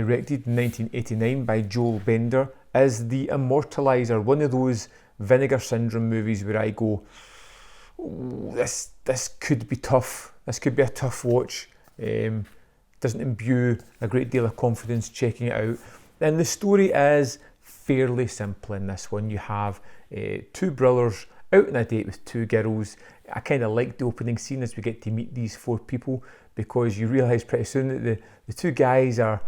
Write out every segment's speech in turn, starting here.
directed in 1989 by Joel Bender, is The Immortalizer, one of those Vinegar Syndrome movies where I go, oh, this could be tough. This could be a tough watch. Doesn't imbue a great deal of confidence checking it out. And the story is fairly simple in this one. You have two brothers out on a date with two girls. I kind of like the opening scene as we get to meet these four people, because you realise pretty soon that the two guys are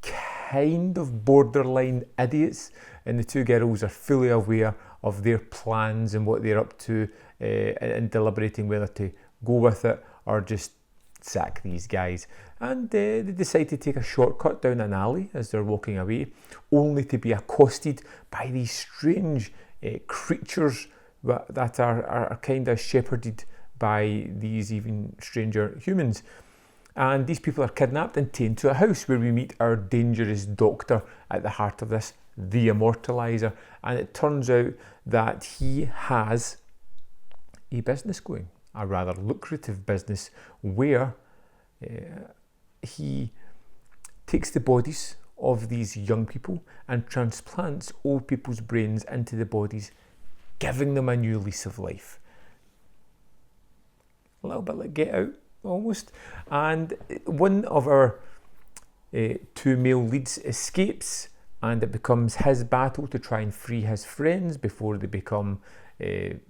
kind of borderline idiots, and the two girls are fully aware of their plans and what they're up to, and deliberating whether to go with it or just sack these guys. And they decide to take a shortcut down an alley as they're walking away, only to be accosted by these strange creatures that are kind of shepherded by these even stranger humans. And these people are kidnapped and taken to a house where we meet our dangerous doctor at the heart of this, the Immortalizer. And it turns out that he has a business going, a rather lucrative business, where he takes the bodies of these young people and transplants old people's brains into the bodies, giving them a new lease of life. A little bit like Get Out, almost. And one of our two male leads escapes, and it becomes his battle to try and free his friends before they become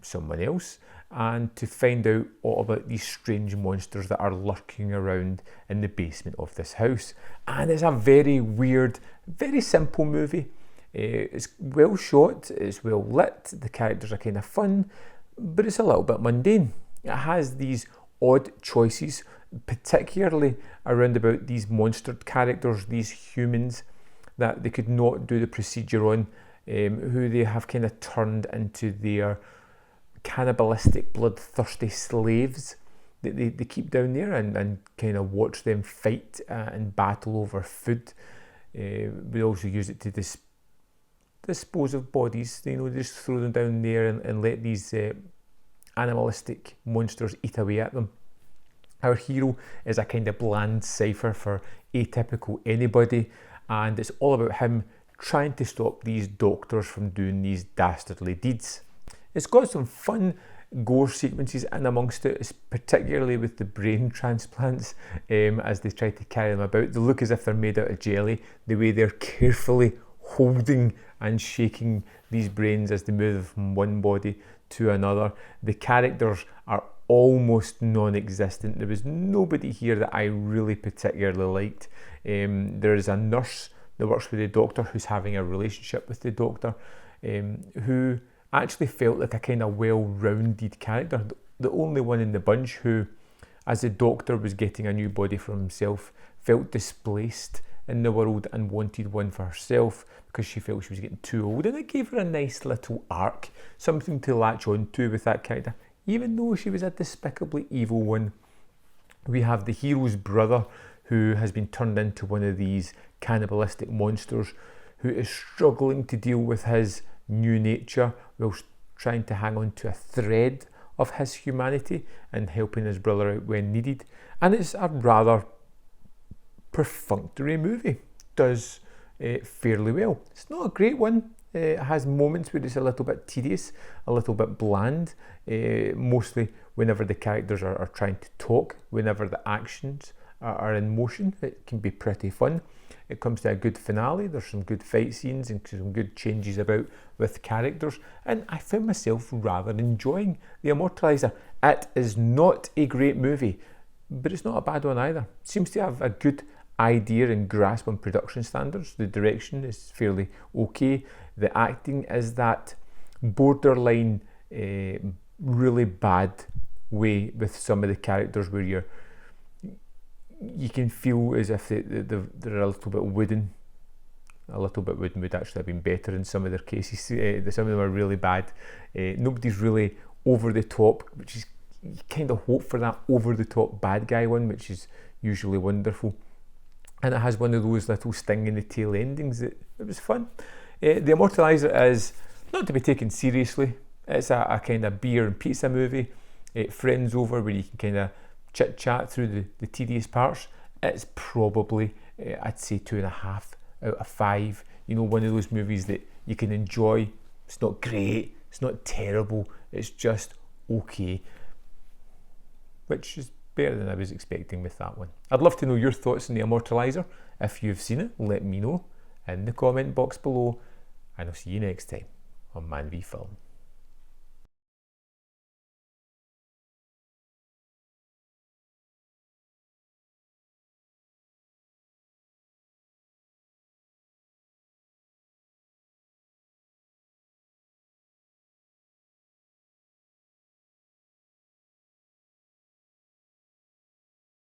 someone else, and to find out all about these strange monsters that are lurking around in the basement of this house. And it's a very weird, very simple movie. It's well shot, it's well lit, the characters are kind of fun, but it's a little bit mundane. It has these odd choices, particularly around about these monstered characters, these humans that they could not do the procedure on, who they have kind of turned into their cannibalistic, bloodthirsty slaves that they keep down there, and kind of watch them fight and battle over food. We also use it to dispose of bodies. Just throw them down there and let these animalistic monsters eat away at them. Our hero is a kind of bland cipher for atypical anybody, and it's all about him trying to stop these doctors from doing these dastardly deeds. It's got some fun gore sequences in amongst it, particularly with the brain transplants, as they try to carry them about. They look as if they're made out of jelly, the way they're carefully holding and shaking these brains as they move from one body to another. The characters are almost non-existent. There was nobody here that I really particularly liked. There is a nurse that works with the doctor who's having a relationship with the doctor, who actually felt like a kind of well-rounded character. The only one in the bunch who, as the doctor was getting a new body for himself, felt displaced in the world and wanted one for herself because she felt she was getting too old, and it gave her a nice little arc, something to latch on to with that character, even though she was a despicably evil one. We have the hero's brother, who has been turned into one of these cannibalistic monsters, who is struggling to deal with his new nature whilst trying to hang on to a thread of his humanity and helping his brother out when needed. And it's a rather perfunctory movie. Does fairly well. It's not a great one. It has moments where it's a little bit tedious, a little bit bland, mostly whenever the characters are trying to talk, whenever the actions are in motion. It can be pretty fun. It comes to a good finale. There's some good fight scenes and some good changes about with characters, and I found myself rather enjoying The Immortalizer. It is not a great movie, but it's not a bad one either. It seems to have a good idea and grasp on production standards. The direction is fairly okay. The acting is that borderline really bad way with some of the characters where you can feel as if they're a little bit wooden. A little bit wooden would actually have been better in some of their cases. Some of them are really bad. Nobody's really over the top, which is, you kind of hope for that over the top bad guy one, which is usually wonderful. And it has one of those little sting in the tail endings that it was fun. The Immortalizer is not to be taken seriously. It's a kind of beer and pizza movie. Friends over where you can kind of chit chat through the tedious parts. It's probably I'd say 2.5 out of 5. You know, one of those movies that you can enjoy. It's not great, it's not terrible, it's just okay, which is better than I was expecting with that one. I'd love to know your thoughts on the Immortalizer. If you've seen it, let me know in the comment box below, and I'll see you next time on Man v Film.